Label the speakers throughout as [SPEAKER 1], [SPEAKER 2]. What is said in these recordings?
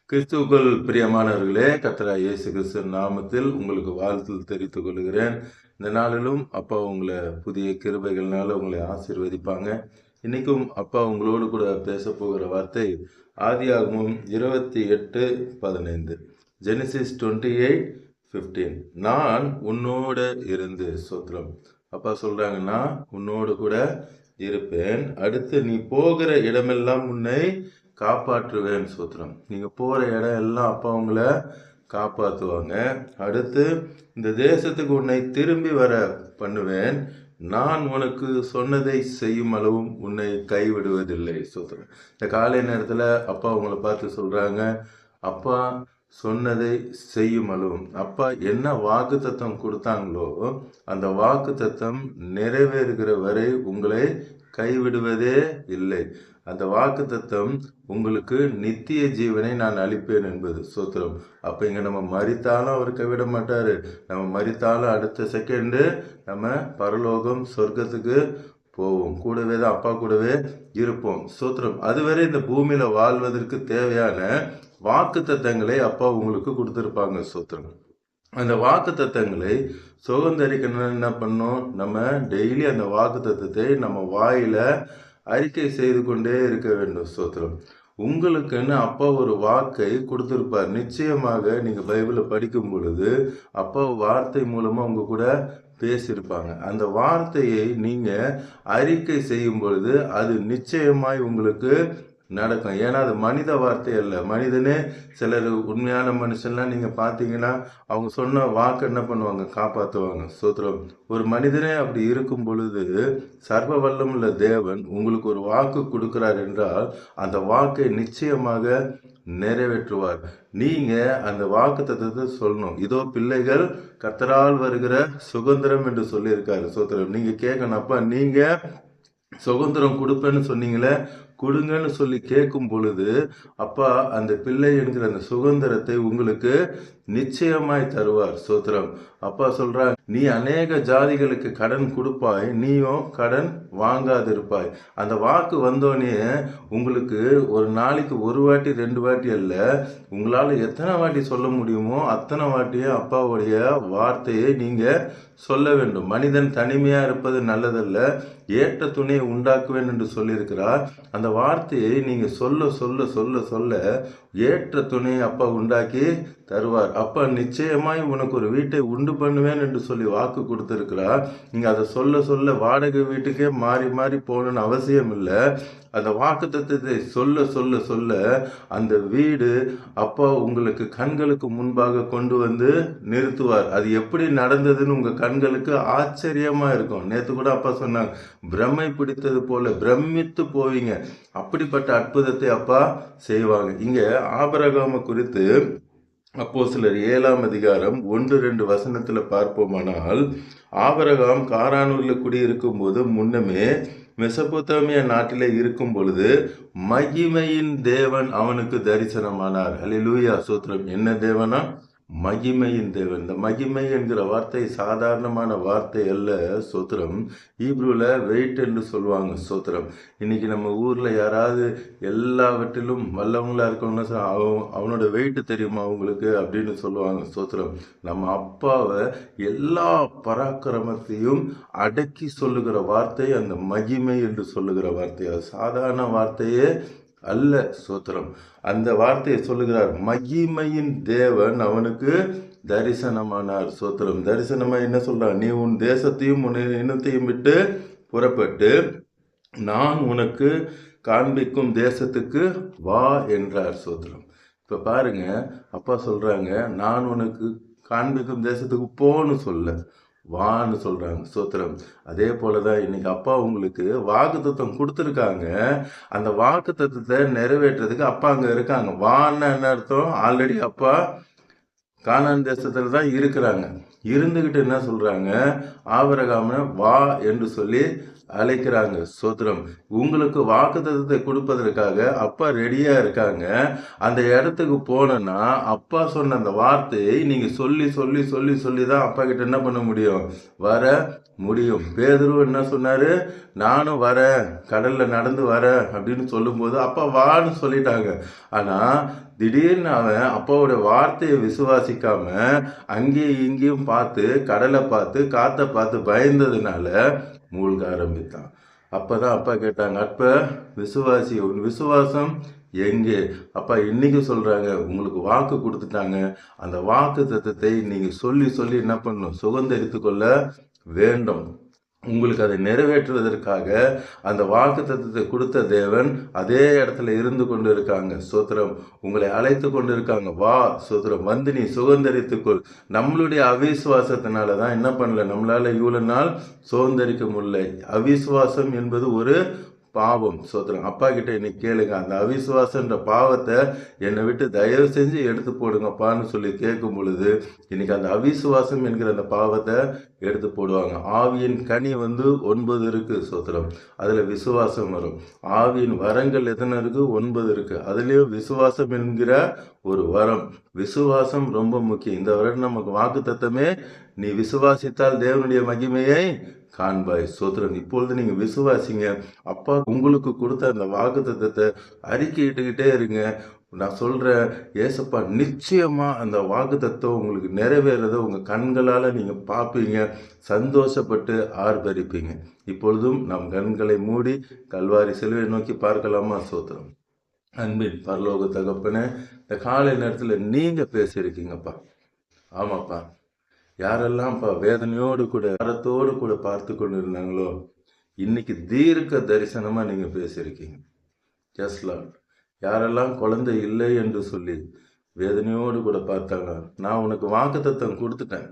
[SPEAKER 1] கிறிஸ்துவுக்குள் பிரியமானவர்களே, கர்த்தராகிய இயேசு கிறிஸ்து நாமத்தில் உங்களுக்கு வாழ்த்து தெரிவித்துக் கொள்கிறேன். இந்த நாளிலும் அப்பா உங்களை புதிய கிருபைகள்னால உங்களை ஆசீர்வதிப்பாங்க. இன்னைக்கும் அப்பா உங்களோடு கூட பேச போகிற வார்த்தை ஆதியாகமம் 28:15. ஜெனிசிஸ் 28:15. நான் உன்னோட இருந்து சோத்திரம். அப்பா சொல்றாங்க, நான் உன்னோடு கூட இருப்பேன். அடுத்து நீ போகிற இடமெல்லாம் உன்னை காப்பாற்றுவேன் சோத்திரம். நீங்கள் போகிற இடம் எல்லாம் அப்பா உங்களை காப்பாற்றுவாங்க. அடுத்து இந்த தேசத்துக்கு உன்னை திரும்பி வர பண்ணுவேன். நான் உனக்கு சொன்னதை செய்யும் அளவும் உன்னை கைவிடுவதில்லை சோத்திரம். இந்த காலை நேரத்தில் அப்பா உங்களை பார்த்து சொல்கிறாங்க, அப்பா சொன்னதை செய்யும் அளவும். அப்பா என்ன வாக்கு தத்தம் கொடுத்தாங்களோ அந்த வாக்கு தத்தம் நிறைவேறுகிற வரை உங்களை கைவிடுவதே இல்லை. அந்த வாக்கு தத்தம் உங்களுக்கு நித்திய ஜீவனை நான் அளிப்பேன் என்பது சோத்திரம். அப்போ இங்கே நம்ம மரித்தாலும் அவர் கைவிட மாட்டார். நம்ம மரித்தாலும் அடுத்த செகண்டு நம்ம பரலோகம் சொர்க்கத்துக்கு போவோம். கூடவே தான் அப்பா கூடவே இருப்போம் சோத்திரம். அதுவரை இந்த பூமியில் வாழ்வதற்கு தேவையான வாக்கு தத்தங்களை அப்பா உங்களுக்கு கொடுத்துருப்பாங்க சோத்திரம். அந்த வாக்கு தத்தங்களை சுதந்திரிக்கணும்னு என்ன பண்ணோம்? நம்ம டெய்லி அந்த வாக்கு தத்தத்தை நம்ம வாயில அறிக்கை செய்து கொண்டே இருக்க வேண்டும் சோத்திரம். உங்களுக்குன்னு அப்பா ஒரு வாக்கை கொடுத்துருப்பார். நிச்சயமாக நீங்கள் பைபிளை படிக்கும் பொழுது அப்பா வார்த்தை மூலமாக உங்க கூட பேசியிருப்பாங்க. அந்த வார்த்தையை நீங்கள் அறிக்கை செய்யும் பொழுது அது நிச்சயமாய் உங்களுக்கு நடக்கும். ஏன்னா அது மனித வார்த்தை அல்ல. மனிதனே சிலர் உண்மையான மனுஷன்லாம் நீங்கள் பார்த்தீங்கன்னா அவங்க சொன்ன வாக்கு என்ன பண்ணுவாங்க? காப்பாற்றுவாங்க சோத்திரம். ஒரு மனிதனே அப்படி இருக்கும் பொழுது சர்வ வல்லமுள்ள தேவன் உங்களுக்கு ஒரு வாக்கு கொடுக்கிறார் என்றால் அந்த வாக்கை நிச்சயமாக நிறைவேற்றுவார். நீங்க அந்த வாக்கு தத்தத்தை சொல்லணும். இதோ பிள்ளைகள் கர்த்தரால் வருகிற சுதந்திரம் என்று சொல்லியிருக்காரு சோத்திரம். நீங்க கேட்கணும், அப்பா நீங்க சுதந்திரம் கொடுப்பேன்னு சொன்னீங்களே, கொடுங்கன்னு சொல்லி கேட்கும் பொழுது அப்பா அந்த பிள்ளை என்கிற அந்த சுதந்திரத்தை உங்களுக்கு நிச்சயமாய் தருவார் சோத்திரம். அப்பா சொல்றார், நீ அநேக ஜாதிகளுக்கு கடன் கொடுப்பாய், நீயும் கடன் வாங்காதிருப்பாய். அந்த வாக்கு வந்தோடனே உங்களுக்கு ஒரு நாளைக்கு ஒரு வாட்டி 2 வாட்டி அல்ல, உங்களால் எத்தனை வாட்டி சொல்ல முடியுமோ அத்தனை வாட்டியும் அப்பாவுடைய வார்த்தையை நீங்க சொல்ல வேண்டும். மனிதன் தனிமையா இருப்பது நல்லதல்ல, ஏற்ற துணையை உண்டாக்குவேன் என்று சொல்லியிருக்கிறார். அந்த வார்த்தையை நீங்க சொல்ல சொல்ல சொல்ல சொல்ல ஏற்ற துணையை அப்பா உண்டாக்கி தருவார். அப்பா நிச்சயமாய் உனக்கு ஒரு வீட்டை உண்டு பண்ணுவேன் என்று சொல்லி வாக்கு கொடுத்திருக்கிறார். நீங்க அதை சொல்ல சொல்ல வாடகை வீட்டுக்கே மாறி மாறி போகணும்னு அவசியம் இல்லை. அந்த வாக்கு தத்துவத்தை சொல்ல சொல்ல சொல்ல அந்த வீடு அப்பா உங்களுக்கு கண்களுக்கு முன்பாக கொண்டு வந்து நிறுத்துவார். அது எப்படி நடந்ததுன்னு உங்க கண்களுக்கு ஆச்சரியமா இருக்கும். நேற்று கூட அப்பா சொன்னாங்க, பிரம்மை பிடித்தது போல பிரமித்து போவீங்க. அப்படிப்பட்ட அற்புதத்தை அப்பா செய்வாங்க. இங்க ஆபிரகாமை குறித்து அப்போஸ்தலர் 7ஆம் அதிகாரம் 1-2 வசனத்துல பார்ப்போமானால், ஆபிரகாம் காரானூர்ல குடியிருக்கும் போது முன்னமே மெசபொத்தாமியா நாட்டிலே இருக்கும் பொழுது மகிமையின் தேவன் அவனுக்கு தரிசனமானார். அல்லேலூயா சோத்திரம். என்ன தேவனா? மகிமையின் தேவன். இந்த மகிமை என்கிற வார்த்தை சாதாரணமான வார்த்தை அல்ல சோத்திரம். ஈப்ரூல வெயிட் என்று சொல்லுவாங்க சோத்திரம். இன்னைக்கு நம்ம ஊர்ல யாராவது எல்லாவற்றிலும் வல்லவங்களா இருக்கணும்னா அவனோட வெயிட் தெரியுமா அவங்களுக்கு அப்படின்னு சொல்லுவாங்க சோத்திரம். நம்ம அப்பாவை எல்லா பராக்கிரமத்தையும் அடக்கி சொல்லுகிற வார்த்தை அந்த மகிமை என்று சொல்லுகிற வார்த்தை. அது சாதாரண வார்த்தையே அல்ல சோத்திரம். அந்த வார்த்தையை சொல்லுகிறார், மகிமையின் தேவன் அவனுக்கு தரிசனமானார் சோத்திரம். தரிசனமா என்ன சொல்றார்? நீ உன் தேசத்தையும் உன் இனத்தையும் விட்டு புறப்பட்டு நான் உனக்கு காண்பிக்கும் தேசத்துக்கு வா என்றார் சோத்திரம். இப்ப பாருங்க, அப்பா சொல்றாங்க, நான் உனக்கு காண்பிக்கும் தேசத்துக்கு போன்னு சொல்ல, வான்னு சொல்றாங்க சோத்திரம். அதே போலதான் இன்னைக்கு அப்பா உங்களுக்கு வாக்கு தத்துவம் கொடுத்துருக்காங்க. அந்த வாக்கு தத்துவத்தை நிறைவேற்றுறதுக்கு அப்பா அங்க இருக்காங்க. வான்னு என்ன அர்த்தம்? ஆல்ரெடி அப்பா கானான் தேசத்துல தான் இருக்கிறாங்க. இருந்துகிட்டு என்ன சொல்றாங்க? ஆபிரகாமை வா என்று சொல்லி அழைக்கிறாங்க சோத்திரம். உங்களுக்கு வாக்கு தத்துவத்தை கொடுப்பதற்காக அப்பா ரெடியா இருக்காங்க. அந்த இடத்துக்கு போனா அப்பா சொன்ன அந்த வார்த்தையை நீங்க சொல்லி சொல்லி சொல்லி சொல்லி தான் அப்பா கிட்ட என்ன பண்ண முடியும்? வர முடியும். பேதுரு என்ன சொன்னாரு? நானும் வரேன், கடல்ல நடந்து வரேன் அப்படின்னு சொல்லும்போது அப்பா வான்னு சொல்லிட்டாங்க. ஆனா திடீர்னு அவன் அப்பாவோட வார்த்தையை விசுவாசிக்காம அங்கேயும் இங்கேயும் பார்த்து கடலை பார்த்து காற்றை பார்த்து பயந்ததுனால மூழ்க ஆரம்பித்தான். அப்பதான் அப்பா கேட்டாங்க, அப்ப விசுவாசி உன் விசுவாசம் எங்கே? அப்பா இன்னைக்கு சொல்றாங்க, உங்களுக்கு வாக்கு கொடுத்துட்டாங்க, அந்த வாக்கு தத்தத்தை நீங்க சொல்லி சொல்லி என்ன பண்ணணும்? சுதந்தரித்து கொள்ள வேண்டும். உங்களுக்கு அதை நிறைவேற்றுவதற்காக அந்த வாக்கு தத்தத்தை கொடுத்த தேவன் அதே இடத்துல இருந்து கொண்டு இருக்காங்க. ஸ்தோத்திரம். உங்களை அழைத்து கொண்டு இருக்காங்க. வா ஸ்தோத்திரம், வந்து நீ சுதந்தரித்துக்கொள். நம்மளுடைய அவிசுவாசத்தினால தான் என்ன பண்ணல, நம்மளால இவ்வளவு நாள் சுதந்தரிக்க முடியல. அவிசுவாசம் என்பது ஒரு பாவம். ஸ்தோத்திரம். அப்பா கிட்ட இன்னைக்கு கேளுங்க, அந்த அவிசுவாசன்ற பாவத்தை என்னை விட்டு தயவு செஞ்சு எடுத்து போடுங்கப்பான்னு சொல்லி கேட்கும் பொழுது இன்னைக்கு அந்த அவிசுவாசம் என்கிற அந்த பாவத்தை எடுத்து போடுவாங்க. ஆவியின் கனி 9 இருக்கு. ஸ்தோத்திரம். அதுல விசுவாசம் வரும். ஆவியின் வரங்கள் எத்தனை இருக்கு? 9 இருக்கு. அதுலயும் விசுவாசம் என்கிற ஒரு வரம். விசுவாசம் ரொம்ப முக்கியம். இந்த வருடம் நமக்கு வாக்கு தத்தமே, நீ விசுவாசித்தால் தேவனுடைய மகிமையை காண்பாய். ஸ்தோத்திரம். இப்பொழுது நீங்க விசுவாசிங்க. அப்பா உங்களுக்கு கொடுத்த அந்த வாக்கு தத்தத்தை அறிக்கையிட்டுக்கிட்டே இருங்க. நான் சொல்றேன், ஏசப்பா நிச்சயமா அந்த வாக்கு தத்துவம் உங்களுக்கு நிறைவேறதை உங்க கண்களால நீங்க பார்ப்பீங்க, சந்தோஷப்பட்டு ஆர்ப்பரிப்பீங்க. இப்பொழுதும் நம் கண்களை மூடி கல்வாரி சிலுவை நோக்கி பார்க்கலாமா? ஸ்தோத்திரம். அன்பின் பரலோக தகப்பனே, இந்த காலை நேரத்தில் நீங்க பேசியிருக்கீங்கப்பா. ஆமாப்பா, யாரெல்லாம்ப்பா வேதனையோடு கூட வாரத்தோடு கூட பார்த்து கொண்டு இருந்தாங்களோ, இன்னைக்கு தீர்க்க தரிசனமா நீங்க பேசியிருக்கீங்க. S Lord. யாரெல்லாம் குழந்தை இல்லை என்று சொல்லி வேதனையோடு கூட பார்த்தாங்க, நான் உனக்கு வாக்கு தத்தம் கொடுத்துட்டேன்.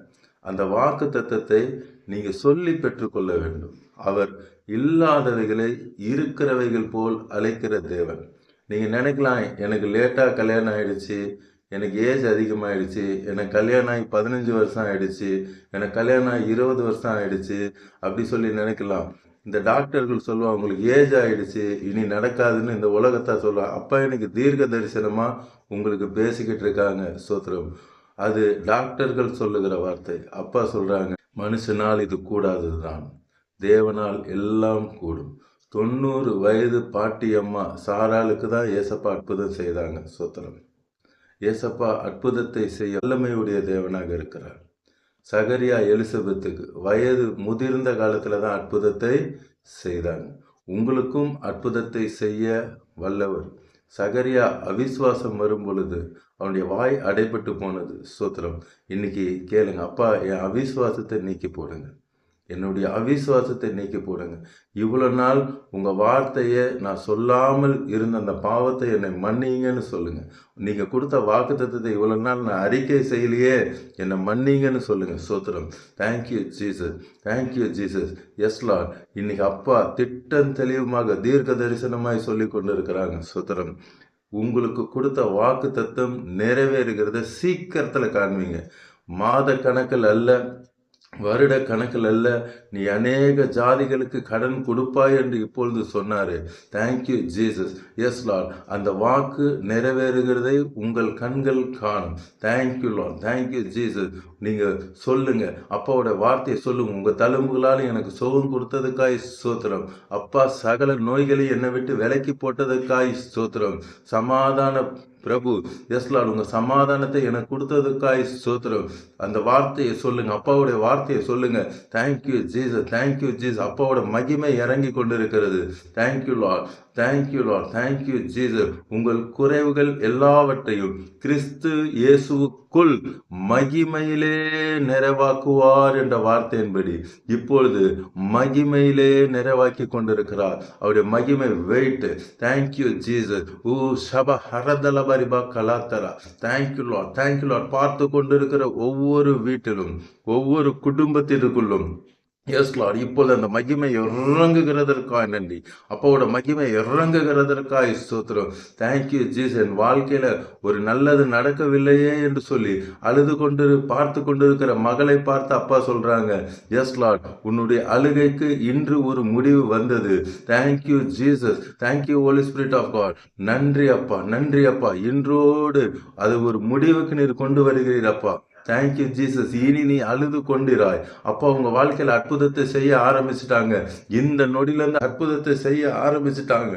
[SPEAKER 1] அந்த வாக்கு தத்தத்தை நீங்க சொல்லி பெற்றுக்கொள்ள வேண்டும். அவர் இல்லாதவைகளை இருக்கிறவைகள் போல் அழைக்கிற தேவன். நீங்க நினைக்கலாம், எனக்கு லேட்டா கல்யாணம் ஆயிடுச்சு, எனக்கு ஏஜ் அதிகமாகிடுச்சு, எனக்கு கல்யாணம் ஆகி 15 வருஷம் ஆயிடுச்சு, எனக்கு கல்யாணம் ஆகி 20 வருஷம் ஆயிடுச்சு அப்படி சொல்லி நினைக்கலாம். இந்த டாக்டர்கள் சொல்லுவாங்க, உங்களுக்கு ஏஜ் ஆயிடுச்சு, இனி நடக்காதுன்னு இந்த உலகத்தை சொல்லுவாங்க. அப்பா எனக்கு தீர்க்க தரிசனமா உங்களுக்கு பேசிக்கிட்டு இருக்காங்க. ஸ்தோத்திரம். அது டாக்டர்கள் சொல்லுகிற வார்த்தை. அப்பா சொல்றாங்க, மனுஷனால் இது கூடாததுதான், தேவனால் எல்லாம் கூடும். 90 வயது பாட்டியம்மா சாராளுக்கு தான் ஏசப்பா அற்புதம் செய்தாங்க. ஸ்தோத்திரம். ஏசப்பா அற்புதத்தை செய்ய வல்லமையுடைய தேவனாக இருக்கிறார். சகரியா எலிசபெத்துக்கு வயது முதிர்ந்த காலத்துல தான் அற்புதத்தை செய்தாங்க. உங்களுக்கும் அற்புதத்தை செய்ய வல்லவர். சகரியா அவிசுவாசம் வரும் பொழுது அவனுடைய வாய் அடைபட்டு போனது. ஸ்தோத்திரம். இன்னைக்கு கேளுங்க, அப்பா என் அவிசுவாசத்தை நீக்கி போடுங்க, என்னுடைய அவிசுவாசத்தை நீக்கி போடுங்க. இவ்வளவு நாள் உங்க வார்த்தையை நான் சொல்லாமல் இருந்த அந்த பாவத்தை என்னை மன்னிங்கன்னு சொல்லுங்க. நீங்க கொடுத்த வாக்கு தத்தத்தை இவ்வளவு நாள் நான் அறிக்கை செய்யலையே, என்னை மன்னிங்கன்னு சொல்லுங்க. ஸ்தோத்திரம். Thank you Jesus, thank you Jesus. Yes Lord. இன்னைக்கு அப்பா திட்டம் தெளிவுமாக தீர்க்க தரிசனமாய் சொல்லி கொண்டு இருக்கிறாங்க. ஸ்தோத்திரம். உங்களுக்கு கொடுத்த வாக்கு தத்தம் நிறைவேறுகிறத சீக்கிரத்துல காண்பீங்க. மாத கணக்கில் அல்ல, வருட கணக்கில் அல்ல, நீ அநேக ஜாதிகளுக்கு கடன் கொடுப்பாய் என்று இப்பொழுது சொன்னாரு. Thank you Jesus. Yes Lord. அந்த வாக்கு நிறைவேறுகிறதை உங்கள் கண்கள் காணும். Thank you Lord, thank you Jesus. நீங்க சொல்லுங்க, அப்பாவோட வார்த்தையை சொல்லுங்க. உங்க தழும்புகளால் எனக்கு சுகம் கொடுத்ததுக்காய் ஸ்தோத்திரம். அப்பா சகல நோய்களை என்னை விட்டு விலக்கி போட்டதுக்காய் ஸ்தோத்திரம். சமாதான பிரபு, எஸ் லார்ட், உங்க சமாதானத்தை எனக்கு கொடுத்ததுக்காய் ஸ்தோத்திரம். அந்த வார்த்தையை சொல்லுங்க, அப்பாவுடைய வார்த்தையை சொல்லுங்க. Thank you Jesus, thank you Jesus. அப்பாவோட மகிமை இறங்கி கொண்டிருக்கிறது. Thank you Lord, thank you Lord, thank you Jesus. உங்கள் குறைவுகள் எல்லாவற்றையும் கிறிஸ்து இயேசுவுக்குள் மகிமையிலே நிறைவாக்குவார் என்ற வார்த்தையின்படி இப்பொழுது மகிமையிலே நிறைவாக்கி கொண்டிருக்கிறார். அவருடைய மகிமை வெயிட். Thank you Jesus. ஊ சப ஹரதலபரிபா கலாத்தரா. Thank you Lord, thank you Lord. பார்த்து கொண்டிருக்கிற ஒவ்வொரு வீட்டிலும் ஒவ்வொரு குடும்பத்திற்குள்ளும் எஸ் லார்ட், இப்போது அந்த மகிமை இறங்குகிறதற்காய் நன்றி. அப்பாவோட மகிமை இறங்குகிறதற்காய் ஸ்தோத்திரம். Thank you Jesus. என் வாழ்க்கையில ஒரு நல்லது நடக்கவில்லையே என்று சொல்லி அழுது கொண்டு பார்த்து கொண்டிருக்கிற மகளை பார்த்து அப்பா சொல்றாங்க, எஸ் லார்ட், உன்னுடைய அழுகைக்கு இன்று ஒரு முடிவு வந்தது. Thank you Jesus, thank you Holy Spirit of God. நன்றி அப்பா, நன்றி அப்பா. இன்றோடு அது ஒரு முடிவுக்கு நீர் கொண்டு வருகிறீர் அப்பா. Thank you Jesus. இனி நீ அழுது கொண்டிராய். அப்போ உங்க வாழ்க்கையில அற்புதத்தை செய்ய ஆரம்பிச்சுட்டாங்க. இந்த நொடியிலேருந்து அற்புதத்தை செய்ய ஆரம்பிச்சுட்டாங்க.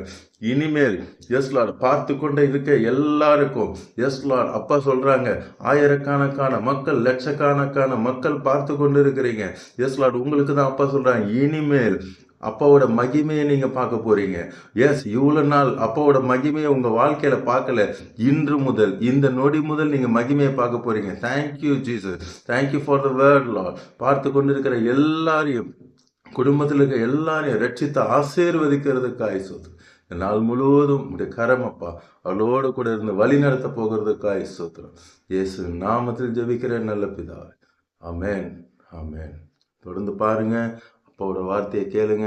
[SPEAKER 1] இனிமேல் எஸ் லார்ட் பார்த்து கொண்டே இருக்க எல்லாருக்கும் எஸ் லார்ட் அப்பா சொல்றாங்க, ஆயிரக்கணக்கான மக்கள், லட்சக்கணக்கான மக்கள் பார்த்து கொண்டு இருக்கிறீங்க. எஸ் லார்ட் உங்களுக்கு தான் அப்பா சொல்றாங்க, இனிமேல் அப்பாவோட மகிமையை நீங்க பார்க்க போறீங்க. எஸ், இவ்வளவு நாள் அப்பாவோட மகிமையை உங்க வாழ்க்கையில பார்க்கல. இன்று முதல், இந்த நொடி முதல் நீங்க மகிமையை பார்க்க போறீங்க. Thank you Jesus. Thank you for the word Lord. பார்த்து கொண்டிருக்கிற எல்லாரையும், குடும்பத்தில் இருக்க எல்லாரையும் ரட்சித்து ஆசீர்வதிக்கிறதுக்காய் சோத்திரம். நாள் முழுவதும் உடைய கரமப்பா அவளோடு கூட இருந்து வழி நடத்த போகிறதுக்காய் சோத்திரம். இயேசு நாமத்தில் ஜெபிக்கிற நல்ல பிதாவே. ஆமென், ஆமென். தொடர்ந்து பாருங்க, அப்பாவோட வார்த்தையை கேளுங்க,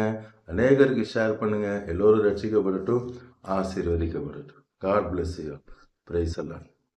[SPEAKER 1] அநேகருக்கு ஷேர் பண்ணுங்க. எல்லோரும் ரட்சிக்கப்படட்டும், ஆசீர்வதிக்கப்படட்டும். God bless you. Praise the Lord.